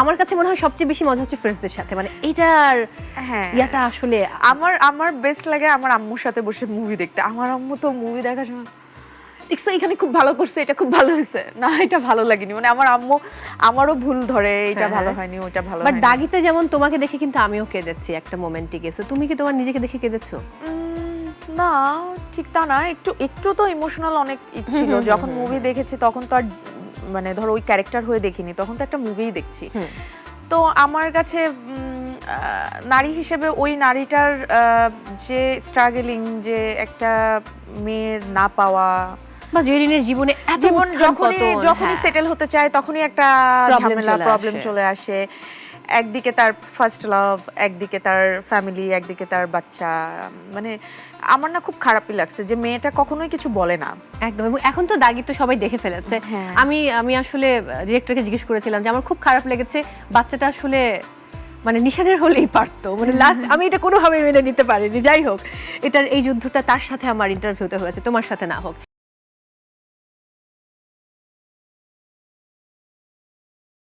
আমার কাছে মনে হয় সবচেয়ে বেশি মজা হচ্ছে ফ্রেন্ডসদের সাথে, মানে এটার হ্যাঁ ইয়াটা আসলে আমার বেস্ট লাগে আমার আম্মুর সাথে বসে মুভি দেখতে। আমার আম্মু তো মুভি দেখার সময় দেখছো এখানে খুব ভালো করছে, এটা খুব ভালো হয়েছে, না এটা ভালো লাগেনি, মানে আমার আম্মু আমারও ভুল ধরে, এটা ভালো হয়নি ওটা ভালো বাট হয়নি। দাগিতে যেমন তোমাকে দেখে কিন্তু আমিও কেঁদেছি একটা মোমেন্টে গেছে, তুমি কি তোমার নিজেকে দেখে কেঁদেছো? না ঠিক তা না, একটু একটু তো ইমোশনাল অনেক ছিল। যখন মুভি দেখেছি তখন তো আর মানে ধরো ওই ক্যারেক্টার হয়ে দেখিনি, তখন তো একটা মুভিই দেখছি। তো আমার কাছে নারী হিসেবে ওই নারীটার যে স্ট্রাগলিং, যে একটা মেয়ের না পাওয়া বা জেরিনের জীবনে এত জীবন যখনই হ্যাঁ। সেটেল হতে চায় তখনই একটা ঝামেলা প্রবলেম চলে আসে। একদিকে তার ফার্স্ট লাভ, একদিকে তার ফ্যামিলি, একদিকে তার বাচ্চা, মানে আমার না খুব খারাপই লাগছে যে মেয়েটা কখনোই কিছু বলে না। একদম। এবং এখন তো দাগি তো সবাই দেখে ফেলেছে। হ্যাঁ। আমি আসলে ডিরেক্টরকে জিজ্ঞেস করেছিলাম যে আমার খুব খারাপ লেগেছে, বাচ্চাটা আসলে মানে নিশানের হলেই পারতো, মানে লাস্ট আমি এটা কোনোভাবে মেনে নিতে পারিনি। যাই হোক, এটার এই যুদ্ধটা তার সাথে আমার ইন্টারভিউতে হয়েছে, তোমার সাথে না হোক।